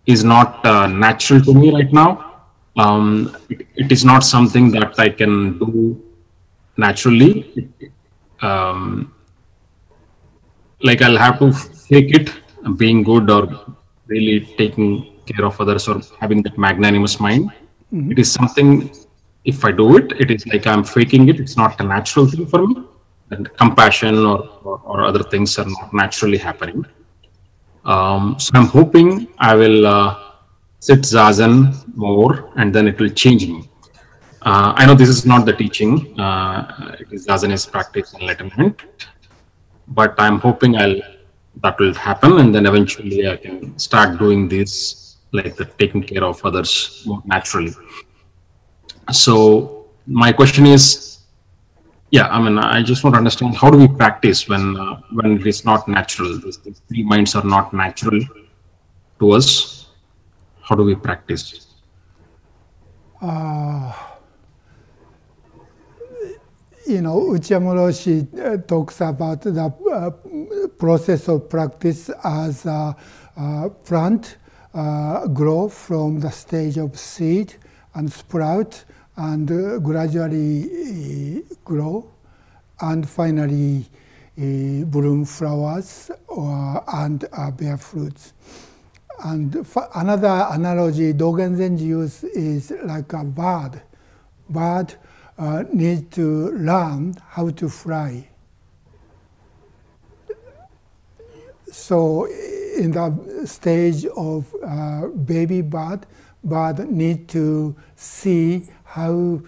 is not natural to me right now. It is not something that I can do naturally. Like I'll have to fake it, being good or really taking care of others or having that magnanimous mind. It is something, if I do it, it is like I'm faking it. It's not a natural thing for me. And compassion or other things are not naturally happening. So I'm hoping I will sit Zazen more, and then it will change me. I know this is not the teaching. Zazen is practice enlightenment. But I'm hoping that will happen, and then eventually I can start doing this, like the taking care of others more naturally. So my question is, I just want to understand, how do we practice when it is not natural? These three minds are not natural to us. How do we practice? Okumura Rōshi talks about the process of practice as a plant grow from the stage of seed and sprout and gradually grow and finally bloom flowers and bear fruits. And another analogy Dogen Zenji uses is like a bird. Bird need to learn how to fly. So in the stage of baby bird need to see how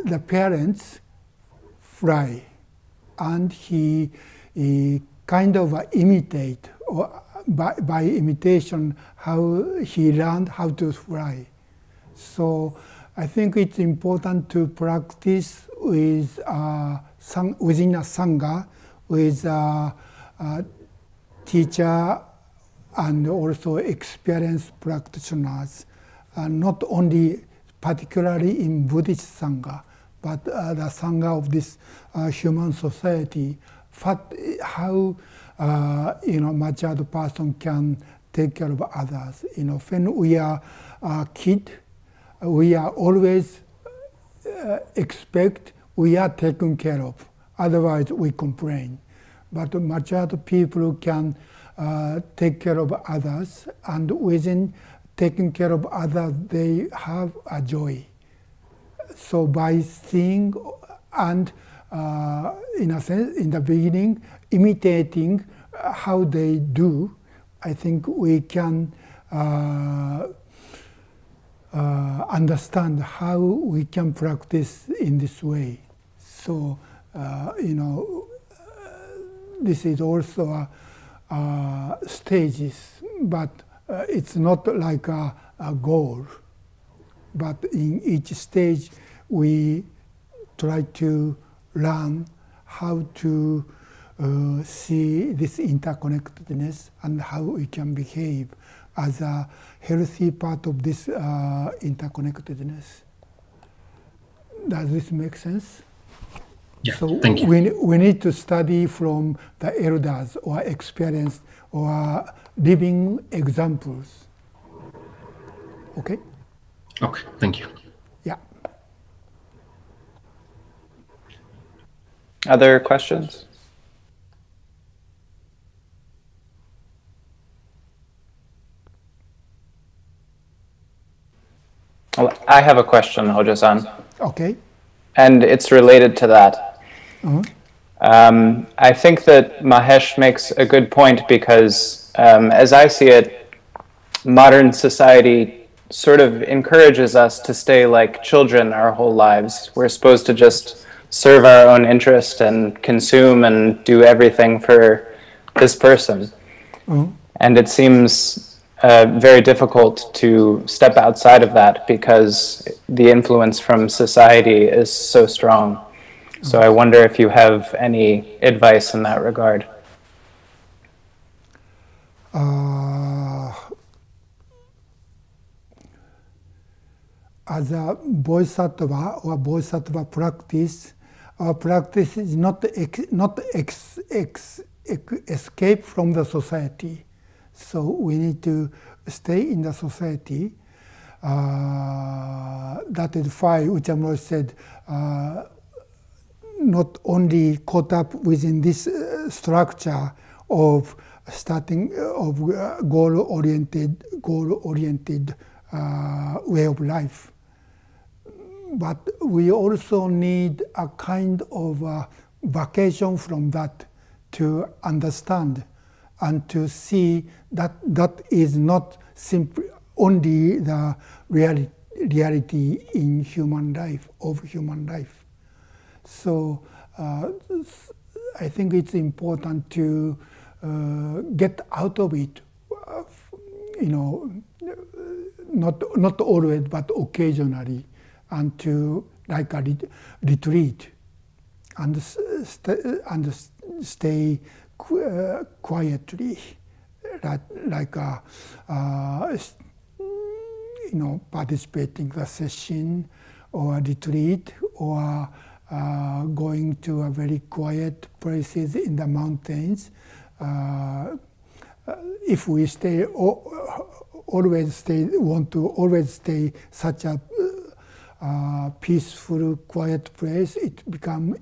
the parents fly, and he kind of imitate, or by imitation, how he learned how to fly. So I think it's important to practice with within a sangha, with a teacher and also experienced practitioners, not only particularly in Buddhist sangha, but the sangha of this human society. How matured person can take care of others. When we are a kid, we are always expect we are taken care of. Otherwise, we complain. But matured people can take care of others, and within taking care of others, they have a joy. So by seeing and in a sense, in the beginning, imitating how they do, I think we can understand how we can practice in this way. So, this is also stages, but it's not like a goal. But in each stage, we try to learn how to see this interconnectedness and how we can behave as a healthy part of this interconnectedness. Does this make sense? Yeah, so thank you. We need to study from the elders or experienced or living examples. Okay? Okay, thank you. Yeah. Other questions? Well, I have a question, Hojo-san. Okay. And it's related to that. I think that Mahesh makes a good point because, as I see it, modern society sort of encourages us to stay like children our whole lives. We're supposed to just serve our own interest and consume and do everything for this person. And it seems very difficult to step outside of that because the influence from society is so strong. So I wonder if you have any advice in that regard. as a bodhisattva or bodhisattva practice, our practice is not escape from the society. So we need to stay in the society. That is why Uchamuro said, not only caught up within this structure of starting of goal-oriented way of life, but we also need a kind of vacation from that to understand and to see that that is not simply only the reality in human life, of human life. So I think it's important to get out of it, not always but occasionally, and to like a retreat and stay quietly, like participating in the session or a retreat, or going to a very quiet places in the mountains. If we want to always stay such a peaceful, quiet place, it becomes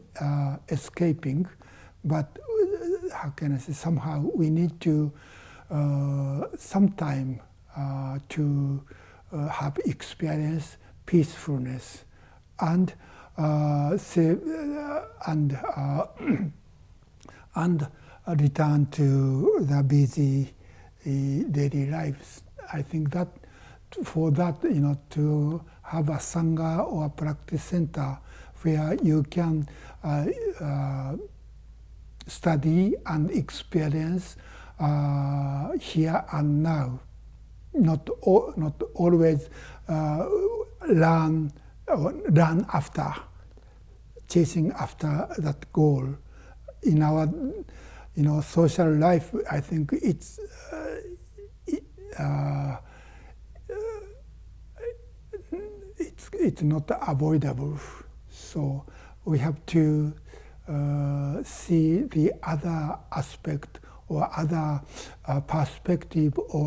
escaping. But how can I say? Somehow we need to some time to have experience peacefulness and return to the busy daily lives. I think that for that, to have a sangha or a practice center where you can study and experience here and now, not always run after, chasing after that goal. In our social life, I think it's not avoidable. So we have to see the other aspect or other perspective of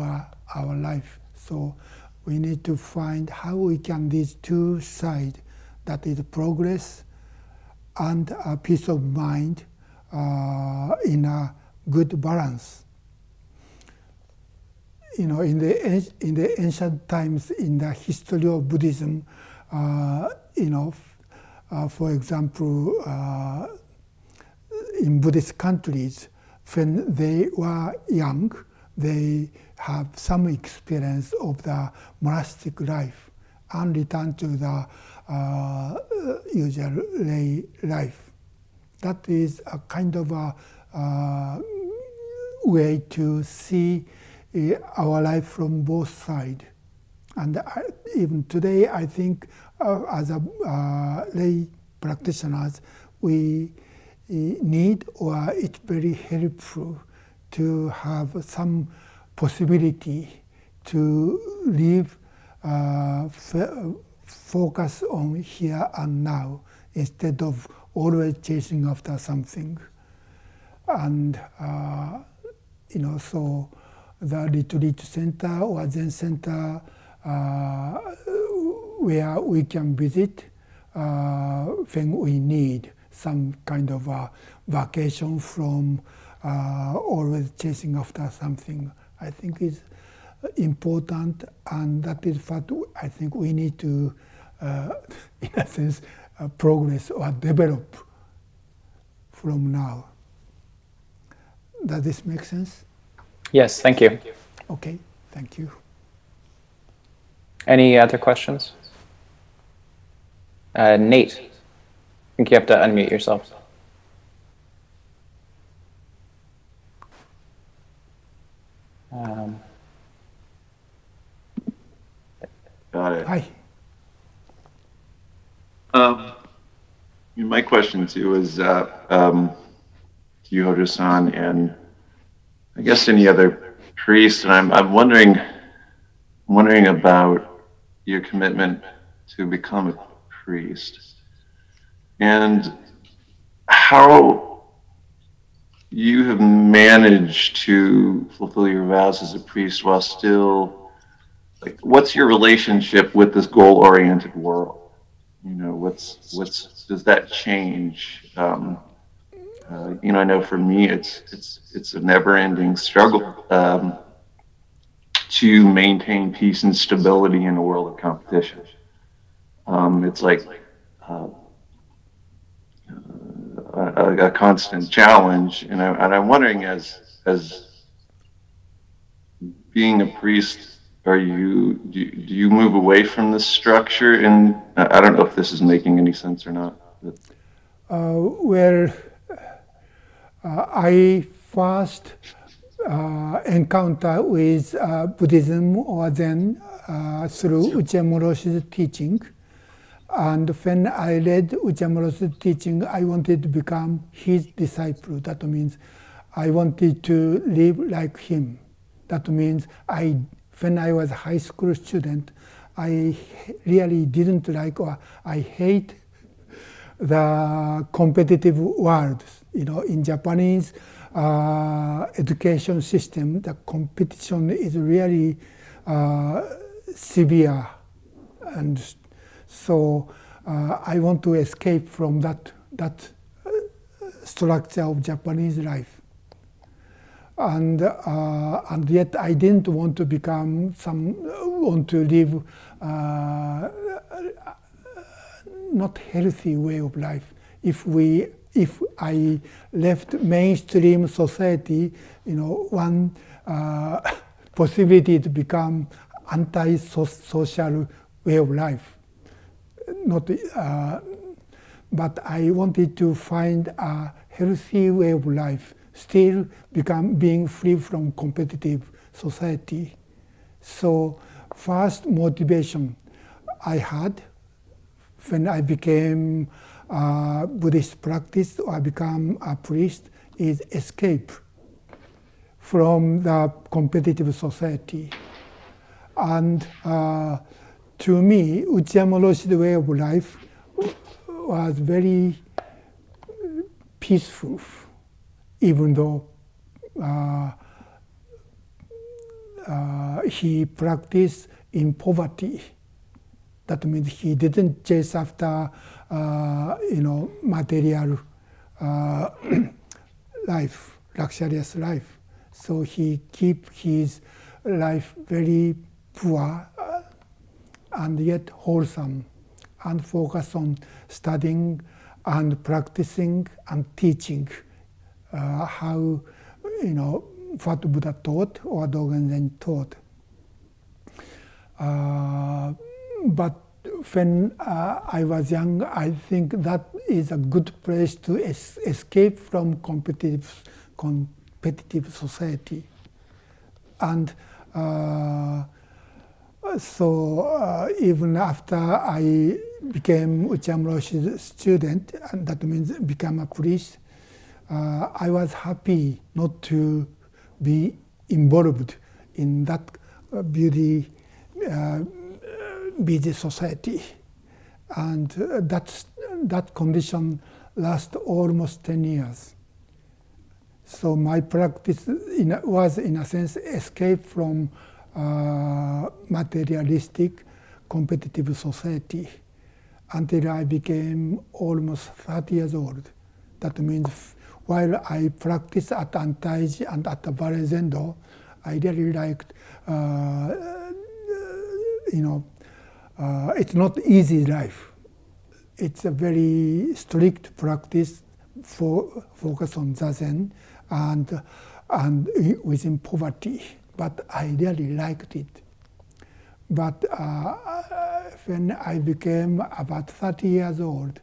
our life. So we need to find how we can these two sides, that is progress and a peace of mind, in a good balance. In the ancient times, in the history of Buddhism, for example, in Buddhist countries, when they were young, they have some experience of the monastic life and return to the usual lay life. That is a kind of a way to see our life from both sides. And even today, I think as a lay practitioners, we need, or it's very helpful to have some possibility to live, focus on here and now, instead of always chasing after something. And so the retreat center or Zen center, where we can visit when we need some kind of a vacation from always chasing after something, I think is important, and that is what I think we need to, in a sense, progress or develop from now. Does this make sense? Yes, thank you. Okay, thank you. Any other questions? Nate, I think you have to unmute yourself. Got it. Hi. My question too is to you, Hojo-san, and I guess any other priest, and I'm wondering about your commitment to become a priest and how you have managed to fulfill your vows as a priest while still, like, what's your relationship with this goal-oriented world? You know, does that change? You know, I know for me, it's a never-ending struggle to maintain peace and stability in a world of competition. It's like a constant challenge, and I'm wondering, as being a priest, do you move away from this structure? And I don't know if this is making any sense or not. Well, I first encounter with Buddhism or Zen through Okumura Rōshi's teaching. And when I read Okumura Rōshi's teaching, I wanted to become his disciple. That means I wanted to live like him. That means when I was a high school student, I really didn't like, or I hate the competitive world. You know, in Japanese education system, the competition is really severe, and so I want to escape from that structure of Japanese life. And yet I didn't want to want to live not healthy way of life. If I left mainstream society, you know, one possibility to become anti-social way of life. But I wanted to find a healthy way of life, still being free from competitive society. So first motivation I had when I became a Buddhist practice or I become a priest is escape from the competitive society. And to me, Okumura Rōshi's way of life was very peaceful, even though he practiced in poverty. That means he didn't chase after, material life, luxurious life. So he keep his life very poor and yet wholesome, and focus on studying and practicing and teaching how, what Buddha taught or Dogen Zen taught. But when I was young, I think that is a good place to escape from competitive society. And so even after I became Okumura Rōshi's student, and that means become a priest, I was happy not to be involved in that busy society. And that condition lasted almost 10 years. So my practice was, in a sense, escape from materialistic, competitive society until I became almost 30 years old. That means while I practiced at Antaiji and at the Zazen, I really liked, it's not easy life. It's a very strict practice focus on Zazen and within poverty. But I really liked it. But when I became about 30 years old,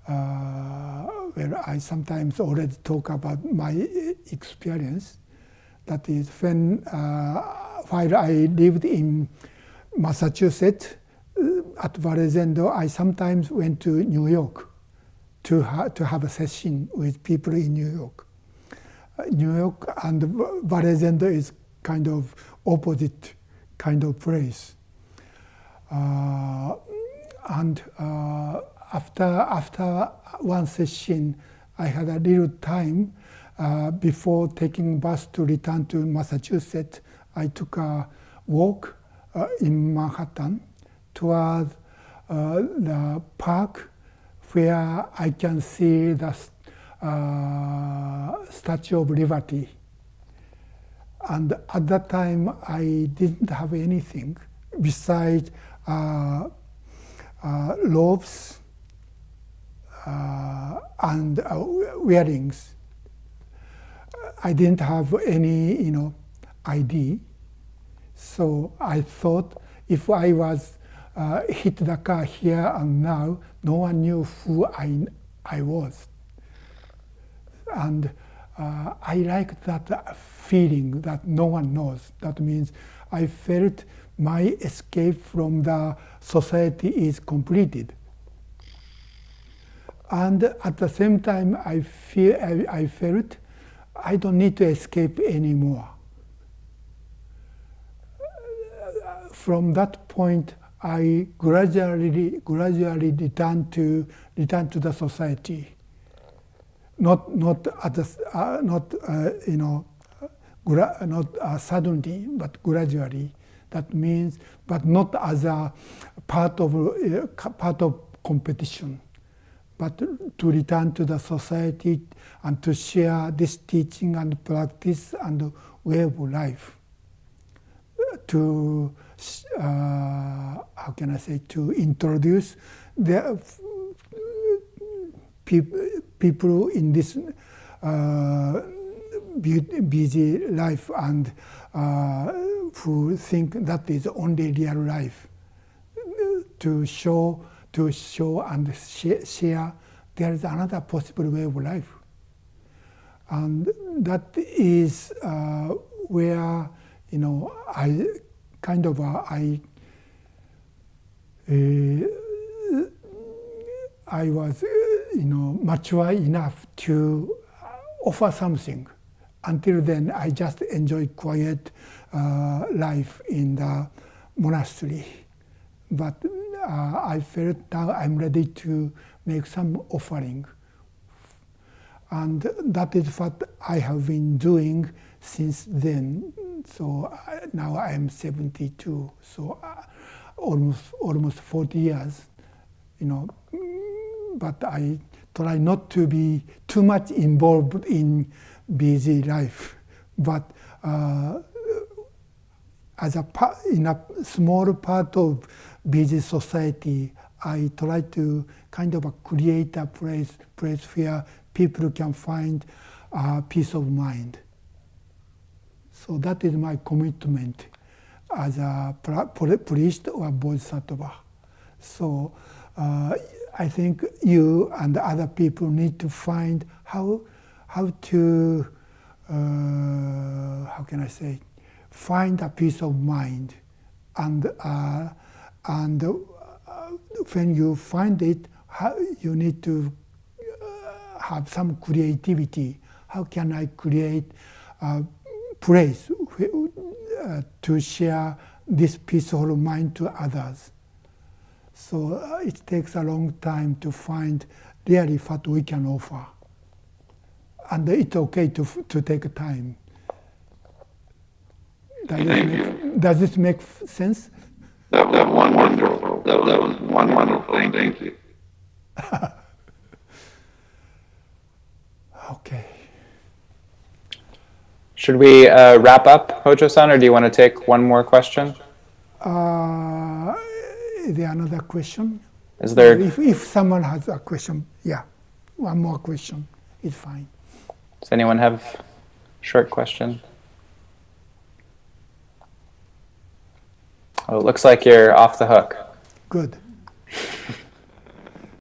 where I sometimes already talk about my experience, that is when, while I lived in Massachusetts, at Zazen, I sometimes went to New York to have a session with people in New York. New York and Zazen is kind of opposite kind of place. And after one session, I had a little time before taking bus to return to Massachusetts. I took a walk in Manhattan toward the park where I can see the Statue of Liberty. And at that time, I didn't have anything besides robes and earrings. I didn't have any, ID. So I thought if I was hit the car here and now, no one knew who I was. And I liked that feeling that no one knows. That means I felt my escape from the society is completed. And at the same time, I felt I don't need to escape anymore. From that point, I gradually returned to the society. Not suddenly, but gradually. That means, but not as a part of competition, but to return to the society and to share this teaching and practice and way of life. To how can I say, to introduce the people in this busy life and who think that is only real life, to show and share there is another possible way of life. And that is where I kind of I was mature enough to offer something. Until then, I just enjoyed quiet life in the monastery. But I felt now I'm ready to make some offering. And that is what I have been doing since then. So now I am 72, so almost 40 years, But I try not to be too much involved in busy life. But in a small part of busy society, I try to kind of create a place where people can find peace of mind. So that is my commitment as a priest or bodhisattva. So I think you and other people need to find how to how can I say, find a peace of mind, and when you find it, you need to have some creativity. How can I create a place to share this peaceful mind to others? So it takes a long time to find really what we can offer. And it's okay to take time. Does this make sense? That was wonderful. That was wonderful. Thank you. Okay. Should we wrap up, Hojo-san, or do you want to take one more question? Is there another question? Is there? If someone has a question, yeah, one more question is fine. Does anyone have a short question? Oh, it looks like you're off the hook. Good.